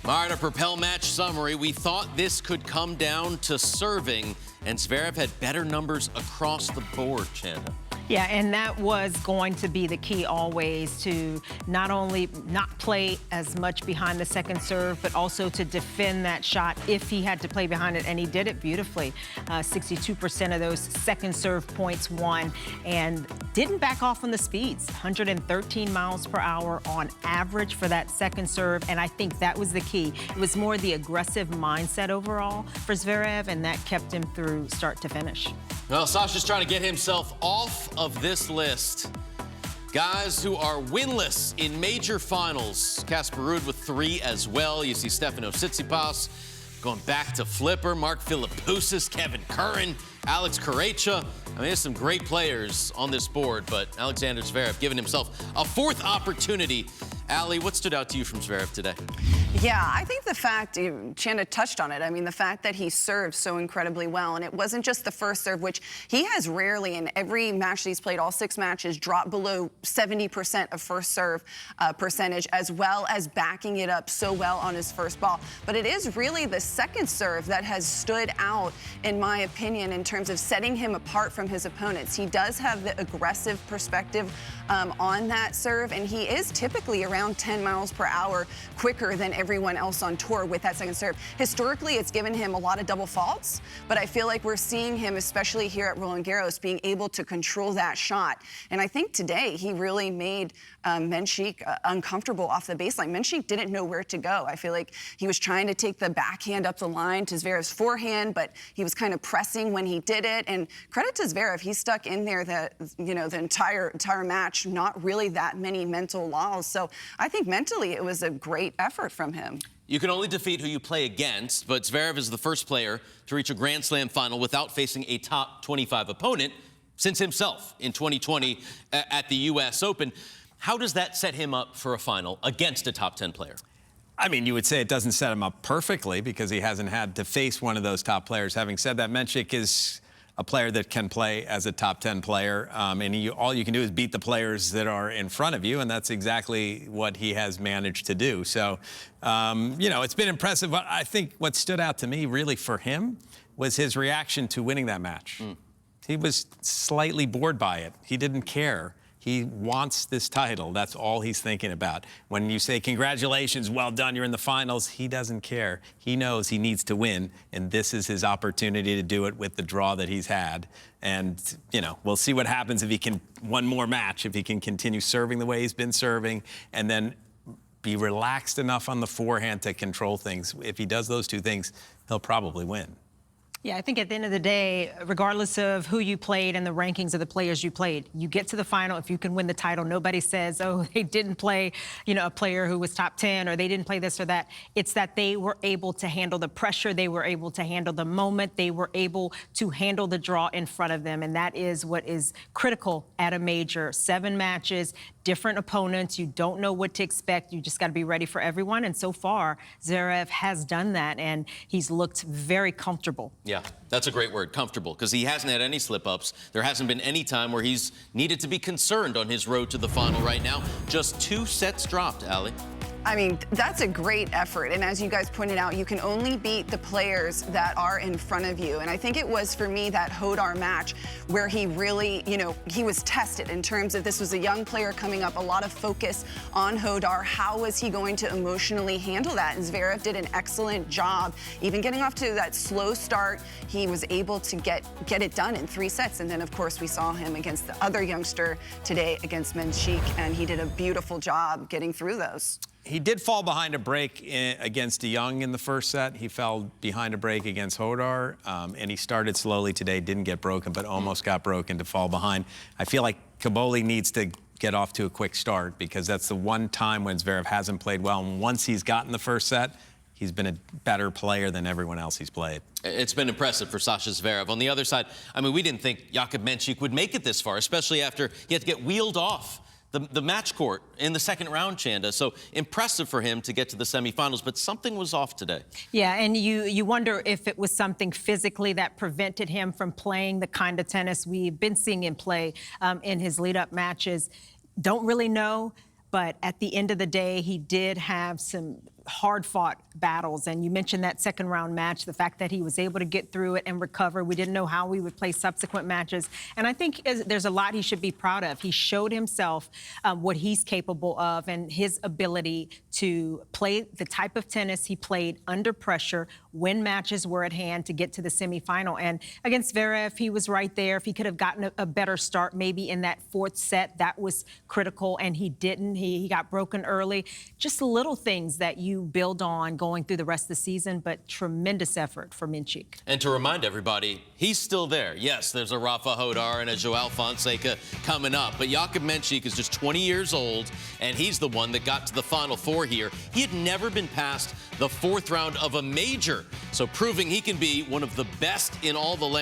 All right, a Propel match summary. We thought this could come down to serving, and Zverev had better numbers across the board, Chanda. Yeah, and that was going to be the key always, to not only not play as much behind the second serve, but also to defend that shot if he had to play behind it, and he did it beautifully. 62% of those second serve points won, and didn't back off on the speeds. 113 miles per hour on average for that second serve, and I think that was the key. It was more the aggressive mindset overall for Zverev, and that kept him through start to finish. Well, Sasha's trying to get himself off of this list. Guys who are winless in major finals. Casper Ruud with 3 as well. You see Stefano Tsitsipas going back to flipper. Mark Philippoussis, Kevin Curran, Alex Corretja. I mean, there's some great players on this board, but Alexander Zverev giving himself a 4th opportunity. Allie, what stood out to you from Zverev today? Yeah, I think the fact, Chanda touched on it, I mean, the fact that he served so incredibly well, and it wasn't just the first serve, which he has rarely, in every match that he's played, all 6 matches, dropped below 70% of first serve percentage, as well as backing it up so well on his first ball. But it is really the second serve that has stood out, in my opinion, in terms of setting him apart from his opponents. He does have the aggressive perspective on that serve, and he is typically around 10 miles per hour quicker than everyone else on tour with that second serve. Historically, it's given him a lot of double faults, but I feel like we're seeing him, especially here at Roland Garros, being able to control that shot. And I think today he really made Mensik uncomfortable off the baseline. Mensik didn't know where to go. I feel like he was trying to take the backhand up the line to Zverev's forehand, but he was kind of pressing when he did it. And credit to Zverev, he stuck in there the entire match, not really that many mental lulls. So I think mentally it was a great effort from him. You can only defeat who you play against, but Zverev is the first player to reach a Grand Slam final without facing a top 25 opponent since himself in 2020 at the U.S. Open. How does that set him up for a final against a top 10 player? I mean, you would say it doesn't set him up perfectly because he hasn't had to face one of those top players. Having said that, Mensik is a player that can play as a top 10 player, and all you can do is beat the players that are in front of you, and that's exactly what he has managed to do. So, it's been impressive. I think what stood out to me really for him was his reaction to winning that match. He was slightly bored by it. He didn't care. He wants this title. That's all he's thinking about. When you say, congratulations, well done, you're in the finals, he doesn't care. He knows he needs to win, and this is his opportunity to do it with the draw that he's had. And, we'll see what happens if he can, one more match, if he can continue serving the way he's been serving, and then be relaxed enough on the forehand to control things. If he does those 2 things, he'll probably win. Yeah, I think at the end of the day, regardless of who you played and the rankings of the players you played, you get to the final. If you can win the title, nobody says, oh, they didn't play, a player who was top 10, or they didn't play this or that. It's that they were able to handle the pressure. They were able to handle the moment. They were able to handle the draw in front of them. And that is what is critical at a major. 7 matches, different opponents. You don't know what to expect. You just got to be ready for everyone. And so far, Zverev has done that, and he's looked very comfortable. Yeah, that's a great word, comfortable, because he hasn't had any slip-ups. There hasn't been any time where he's needed to be concerned on his road to the final right now. Just 2 sets dropped, Allie. I mean, that's a great effort. And as you guys pointed out, you can only beat the players that are in front of you. And I think it was, for me, that Hodar match where he really, he was tested in terms of this was a young player coming up, a lot of focus on Hodar. How was he going to emotionally handle that? And Zverev did an excellent job. Even getting off to that slow start, he was able to get it done in 3 sets. And then, of course, we saw him against the other youngster today against Mensik, and he did a beautiful job getting through those. He did fall behind a break against DeJong in the first set. He fell behind a break against Hodar, and he started slowly today, didn't get broken, but almost got broken to fall behind. I feel like Kaboli needs to get off to a quick start because that's the one time when Zverev hasn't played well. And once he's gotten the first set, he's been a better player than everyone else he's played. It's been impressive for Sasha Zverev. On the other side, I mean, we didn't think Jakub Mensik would make it this far, especially after he had to get wheeled off the match court in the second round, Chanda. So impressive for him to get to the semifinals, but something was off today. Yeah, and you wonder if it was something physically that prevented him from playing the kind of tennis we've been seeing him play in his lead-up matches. Don't really know, but at the end of the day, he did have some hard-fought battles. And you mentioned that second-round match, the fact that he was able to get through it and recover. We didn't know how we would play subsequent matches. And I think there's a lot he should be proud of. He showed himself what he's capable of and his ability to play the type of tennis he played under pressure when matches were at hand to get to the semifinal. And against Zverev, he was right there. If he could have gotten a better start maybe in that fourth set, that was critical, and he didn't. He got broken early. Just little things that you build on going through the rest of the season, but tremendous effort for Mensik. And to remind everybody, he's still there. Yes, there's a Rafa Hodar and a Joao Fonseca coming up, but Jakub Mensik is just 20 years old, and he's the one that got to the Final Four here. He had never been past the fourth round of a major, so proving he can be one of the best in all the land.